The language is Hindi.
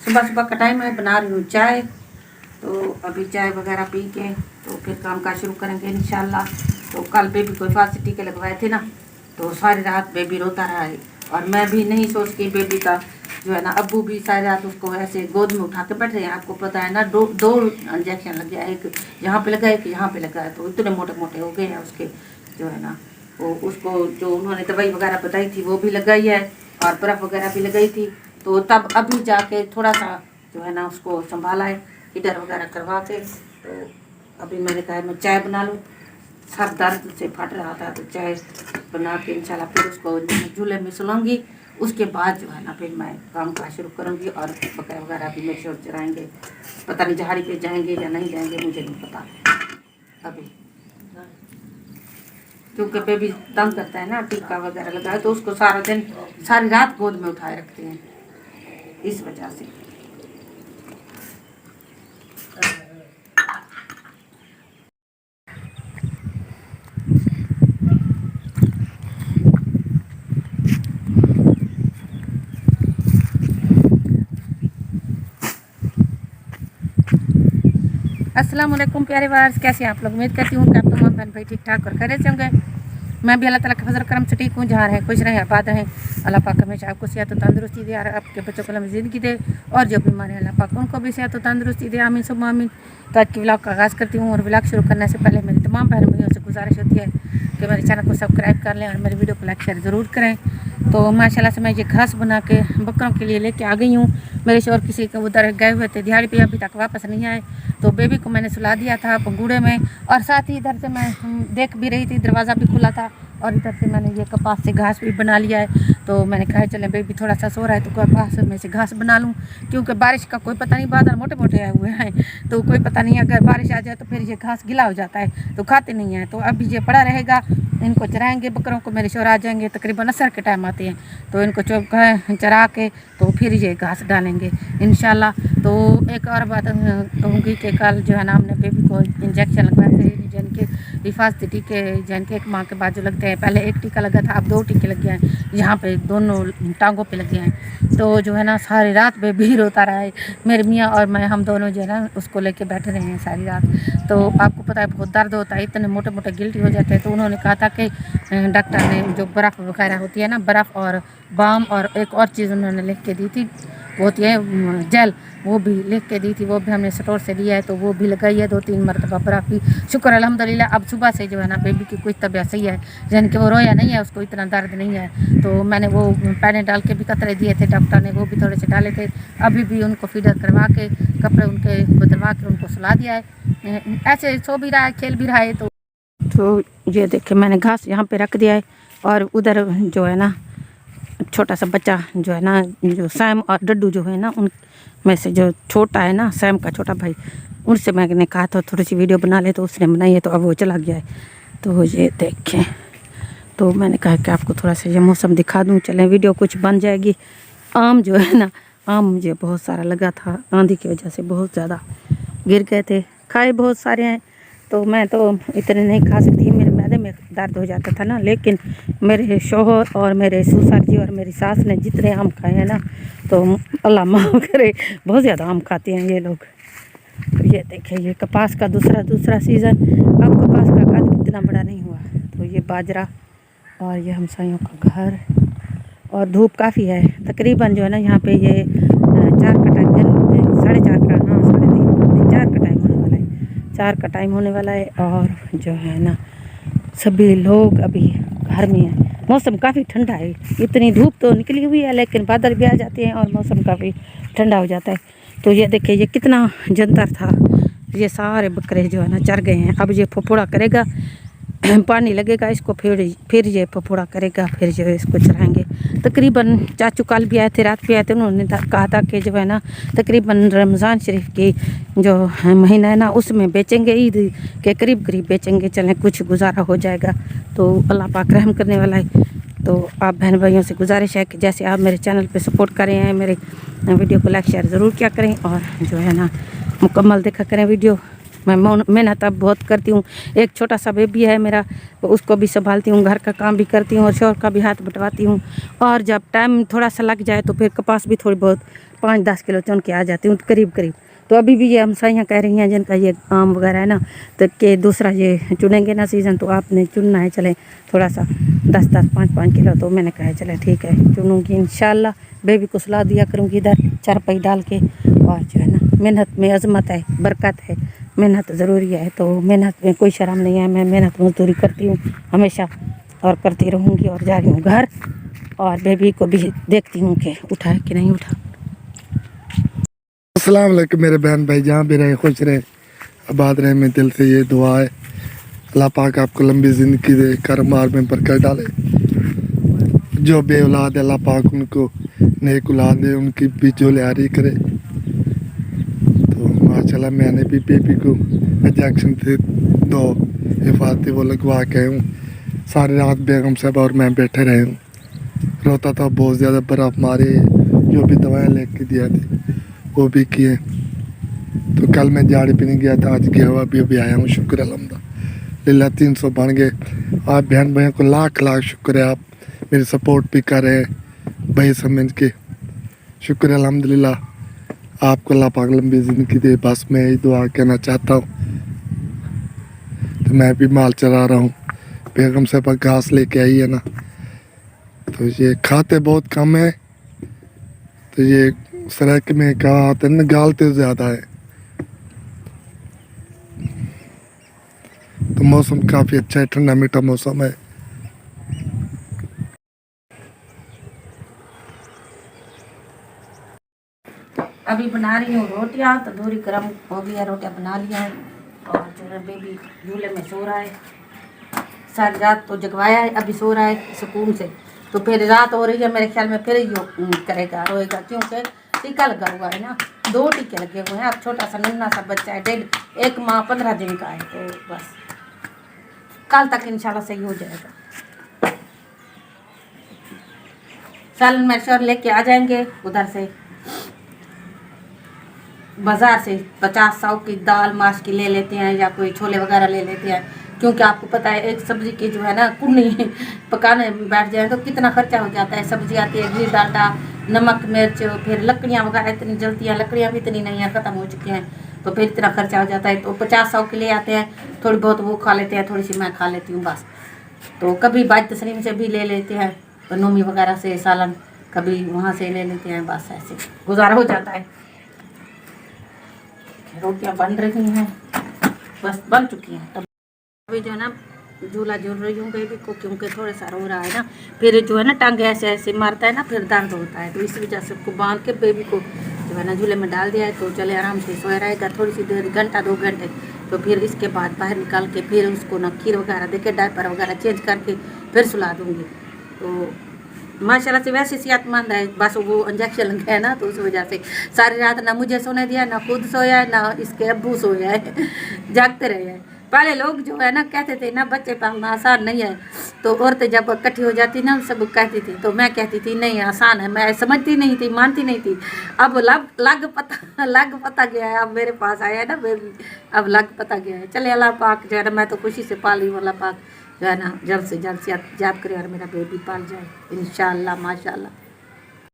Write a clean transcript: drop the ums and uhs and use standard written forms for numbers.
सुबह सुबह का टाइम है, बना रही हूँ चाय। तो अभी चाय वगैरह पी के तो फिर काम काज शुरू करेंगे इंशाल्लाह। तो कल बेबी को फास्ट टीके लगवाए थे ना, तो सारी रात बेबी रोता रहा है। और मैं भी नहीं सोच के बेबी का जो है ना, अब्बू भी सारी रात उसको ऐसे गोद में उठा के बैठे हैं। आपको पता है ना, दो इंजेक्शन लग गया, एक यहाँ पे लगा, एक यहाँ पे लगा है। तो इतने मोटे मोटे हो गए हैं उसके जो है ना, वो उसको जो उन्होंने दवाई वगैरह बताई थी वो भी लगाई है, और बर्फ़ वगैरह भी लगाई थी। तो तब अभी जाके थोड़ा सा जो है ना उसको संभाला है, हीटर वगैरह करवा के। तो अभी मैंने कहा मैं चाय बना लूँ, सर दर्द से फट रहा था। तो चाय बना के इंशाल्लाह फिर उसको चूल्हे में सुलाऊंगी। उसके बाद जो है ना फिर मैं काम काज शुरू करूँगी, और बकरा वगैरह भी मेरे शोर चराएँगे। पता नहीं झाड़ी पे जाएंगे या नहीं जाएंगे, मुझे नहीं पता अभी, क्योंकि बेबी तंग करता है ना, टीका वगैरह लगा है। तो उसको सारा दिन सारी रात गोद में उठाए रखते हैं, इस वजह से। अस्सलाम वालेकुम प्यारे वार्स, कैसे हैं आप लोग? उम्मीद करती हूँ कि आप तमाम बहन भाई ठीक ठाक और खैरियत से होंगे। मैं भी अल्लाह ताला के फजल करम से ठीक हूँ। जहाँ रहें खुश रहें, आबाद रहें। अल्लाह पाक हमेशा आपको सेहत और तंदुरुस्ती दे, और आपके बच्चों को लंबी ज़िंदगी दे, और जो बीमार है अल्लाह पाक उनको भी सेहत और तंदुरुस्ती दे, आमीन सुम्मा आमीन। तो आज की व्लॉग का आगाज़ करती हूँ, और व्लॉग शुरू करने से पहले मेरी तमाम बहन भाइयों से गुजारिश होती है कि मेरे चैनल को सब्सक्राइब कर लें और मेरी वीडियो को लाइक शेयर ज़रूर करें। तो माशाल्लाह से मैं ये घास बना के बकरों के लिए लेके आ गई हूँ। मेरे शोर किसी के उधर गए हुए थे दिहाड़ी पे, अभी तक वापस नहीं आए। तो बेबी को मैंने सुला दिया था पंगूड़े में, और साथ ही इधर से मैं देख भी रही थी, दरवाज़ा भी खुला था, और इधर से मैंने ये कपास से घास भी बना लिया है। तो मैंने कहा चले बेबी थोड़ा सा सो रहा है तो कपास में से घास बना लूँ, क्योंकि बारिश का कोई पता नहीं, बादल मोटे मोटे आए हुए हैं। तो कोई पता नहीं, अगर बारिश आ जाए तो फिर ये घास गीला हो जाता है तो खाते नहीं हैं। तो अभी ये पड़ा रहेगा, इनको चराएँगे बकरों को। मेरे शोर आ जाएंगे, तकरीबन असर के टाइम आते हैं, तो इनको चरा के तो फिर ये घास डालेंगे इंशाल्लाह। तो एक और बात कहूँगी कि कल जो है ना हमने बेबी को इंजेक्शन लगवाए थे, जिनके हिफाजती टीके, जिनके एक माह के बाद जो लगते हैं। पहले एक टीका लगा था, अब 2 टीके लग गए हैं, यहाँ पे दोनों टांगों पे लगे हैं। तो जो है ना सारी रात बेबी रोता रहा है। मेरे मियाँ और मैं, हम दोनों जो है ना उसको लेके बैठे रहे हैं सारी रात। तो आपको पता है बहुत दर्द होता है, इतने मोटे मोटे गिल्टी हो जाते हैं। तो उन्होंने कहा था कि डॉक्टर ने जो बर्फ़ वगैरह होती है ना, बर्फ़ और बाम, और एक और चीज़ उन्होंने लिख के दी थी, वो होती है जेल, वो भी लिख के दी थी। वो भी हमने स्टोर से लिया है, तो वो भी लगाई है 2-3 मरतबा बर्फ़ की। शुक्र अल्हम्दुलिल्लाह, अब सुबह से जो है ना बेबी की कुछ तबीयत सही है, यानी कि वो रोया नहीं है, उसको इतना दर्द नहीं है। तो मैंने वो पैने डाल के भी कतरे दिए थे डॉक्टर ने, वो भी थोड़े से डाले थे। अभी भी उनको फीडर करवा के, कपड़े उनके बदलवा के उनको सुला दिया है। ऐसे सो भी रहा है, खेल भी रहा है। तो ये देखे मैंने घास यहाँ पे रख दिया है, और उधर जो है ना छोटा सा बच्चा जो है ना, जो सैम और डड्डू जो है ना, उन में से जो छोटा है ना, सैम का छोटा भाई, उनसे मैंने कहा था थोड़ी सी वीडियो बना ले, तो उसने बनाई है। तो अब वो चला गया है। तो ये देखें, तो मैंने कहा कि आपको थोड़ा सा ये मौसम दिखा दूँ, चलें वीडियो कुछ बन जाएगी। आम जो है ना, आम मुझे बहुत सारा लगा था, आंधी की वजह से बहुत ज़्यादा गिर गए थे, खाए बहुत सारे हैं। तो मैं तो इतने नहीं खा सकती, मेरे मैदे में दर्द हो जाता था ना। लेकिन मेरे शौहर और मेरे ससुर जी और मेरी सास ने जितने आम खाए हैं ना, तो अल्लाह माफ़ करे, बहुत ज़्यादा आम खाते हैं ये लोग। तो ये देखिए, ये कपास का दूसरा सीज़न। अब कपास का कद इतना बड़ा नहीं हुआ। तो ये बाजरा, और ये हमसायों का घर, और धूप काफ़ी है। तकरीबन जो है ना यहाँ पे ये 4 का टाइम, 4:30 का, हाँ 3:30, 4 का टाइम होने वाला है, 4 का टाइम होने वाला है। और जो है ना सभी लोग अभी घर में हैं। मौसम काफ़ी ठंडा है, इतनी धूप तो निकली हुई है, लेकिन बादल भी आ जाते हैं और मौसम काफ़ी ठंडा हो जाता है। तो ये देखिए, ये कितना जंतर था, ये सारे बकरे जो है ना चर गए हैं। अब ये फफोड़ा करेगा, पानी लगेगा इसको, फिर ये फफोड़ा करेगा, फिर जो इसको चराएँगे। तकरीबन चाचू कल भी आए थे, रात भी आए थे, उन्होंने कहा था कि जो है ना तकरीबन रमज़ान शरीफ की जो महीना है ना, उसमें बेचेंगे, ईद के करीब बेचेंगे। चलें कुछ गुजारा हो जाएगा, तो अल्लाह पाक रहम करने वाला है। तो आप बहन भाइयों से गुजारिश है कि जैसे आप मेरे चैनल पे सपोर्ट करें हैं, मेरे वीडियो को लाइक शेयर ज़रूर किया करें, और जो है ना मुकम्मल देखा करें वीडियो। मैं मेहनत अब बहुत करती हूँ। एक छोटा सा बेबी है मेरा, उसको भी संभालती हूँ, घर का काम भी करती हूँ और शौहर का भी हाथ बटवाती हूँ। और जब टाइम थोड़ा सा लग जाए तो फिर कपास भी थोड़ी बहुत 5-10 किलो चुन के आ जाती हूँ करीब करीब। तो अभी भी ये हमसाइयाँ कह रही हैं जिनका ये आम वगैरह है ना, तो कि दूसरा ये चुनेंगे ना सीज़न, तो आपने चुनना है, चले थोड़ा सा 10-10, 5-5 किलो। तो मैंने कहा चले ठीक है, चुनूँगी इंशाल्लाह। बेबी को सुला दिया करूँगी इधर चारपाई डाल के। और जो है ना, मेहनत में अजमत है, बरकत है, मेहनत ज़रूरी है। तो मेहनत में कोई शर्म नहीं है, मैं मेहनत मजदूरी करती हूँ हमेशा और करती रहूँगी। और जा रही हूँ घर और बेबी को भी देखती हूँ कि उठा है कि नहीं उठा। अस्सलाम वालेकुम मेरे बहन भाई, जहाँ भी रहे खुश रहे आबाद रहे। मैं दिल से ये दुआ है अल्लाह पाक आपको लंबी ज़िंदगी दे, कारोबार में बरकत डाले। जो बे औलाद है अल्लाह पाक उनको नेक औलाद दे, उनकी भी जोलियारी करे। तो माशाल्लाह मैंने भी बेबी को इंजेक्शन थे 2 हिफाजती वो लगवा के हूँ। सारी रात बेगम साहब और मैं बैठे रहे हूँ, रोता था बहुत ज़्यादा, बर्फ़ मारे, जो भी दवाएँ लेके दिया थी वो भी किए। तो कल मैं झाड़ी पीने गया था, आज गया हुआ अभी आया हूँ। शुक्र अल्हम्दुलिल्लाह 300 बन गए। आप बहन भाइयों को लाख लाख शुक्र है, आप मेरी सपोर्ट भी कर रहे हैं भाई समझ के। शुक्र अल्हम्दुलिल्लाह। आपको अल्लाह पाक लंबी ज़िंदगी दे, बस मैं यही दुआ कहना चाहता हूँ। तो मैं भी माल चला रहा हूँ, बेगम से पर घास लेके आई है ना, तो ये खाते बहुत कम है। तो ये सड़क में कहा आते ना, गालते ज़्यादा है। तो मौसम काफ़ी अच्छा है, ठंडा मीठा मौसम है। अभी बना रही हूँ रोटियाँ, तो दूरी गर्म हो गया, रोटियाँ बना लिया है। और जो है बेबी झूले में सो रहा है, सारी रात तो जगवाया है, अभी सो रहा है सुकून से। तो फिर रात हो रही है, मेरे ख्याल में फिर यो करेगा, रोएगा, क्योंकि टीका लगा हुआ है ना, 2 टीके लगे हुए हैं। अब छोटा सा नन्ना सा बच्चा है, 1 माह 15 दिन का है। तो बस कल तक इंशाल्लाह सही हो जाएगा। सालन मैशर लेके आ जाएंगे उधर से, बाज़ार से 50-100 की दाल माश की ले लेते हैं, या कोई छोले वगैरह ले लेते हैं। क्योंकि आपको पता है एक सब्ज़ी की जो है ना, कुन्नी पकाने बैठ जाए तो कितना खर्चा हो जाता है। सब्ज़ी आती है, घी डालडा, नमक मिर्च, फिर लकड़ियाँ वगैरह इतनी जलती हैं, लकड़ियाँ भी इतनी नहीं हैं, ख़त्म हो चुकी हैं। तो फिर इतना खर्चा हो जाता है। तो 50-100 के ले आते हैं, थोड़ी बहुत वो खा लेते हैं, थोड़ी सी मैं खा लेती हूँ बस। तो कभी बाज तस्लीम से भी ले लेते हैं, नोमी वगैरह से सालन, कभी वहाँ से ले लेते हैं, बस ऐसे गुजारा हो जाता है। रोटियां बन रही हैं, बस बन चुकी हैं। अभी जो है ना झूला झूल रही हूँ बेबी को, क्योंकि थोड़ा सा रो रहा है ना, फिर जो है ना टांगे ऐसे ऐसे मारता है ना, फिर दर्द होता है। तो इस वजह से उसको बांध के बेबी को जो है ना झूले में डाल दिया है। तो चले आराम से सोया रहेगा थोड़ी सी देर, घंटा 2 घंटे। तो फिर इसके बाद बाहर निकाल के फिर उसको ना खीर वगैरह देके डायपर वगैरह चेंज करके फिर सुला दूँगी। तो माशाल्लाह से वैसे सेहतमंद है, बस वो इंजेक्शन लग गया है ना, तो उस वजह से सारी रात ना मुझे सोने दिया, ना खुद सोया है, ना इसके अब्बू सोया है, जागते रहे हैं। पहले लोग जो है ना कहते थे ना बच्चे पालना आसान नहीं है, तो औरतें जब इकट्ठी हो जाती ना सब कहती थी, तो मैं कहती थी नहीं आसान है, मैं समझती नहीं थी, मानती नहीं थी। अब लग पता गया है, अब मेरे पास आया है ना बेबी, अब लग पता गया है। चले अल्लाह पाक जो है ना, मैं तो खुशी से पाल रही हूँ, अल्लाह पाक जो है ना जल्द से जल्द याद करे और मेरा बेबी पाल जाए इंशाअल्लाह माशाअल्लाह।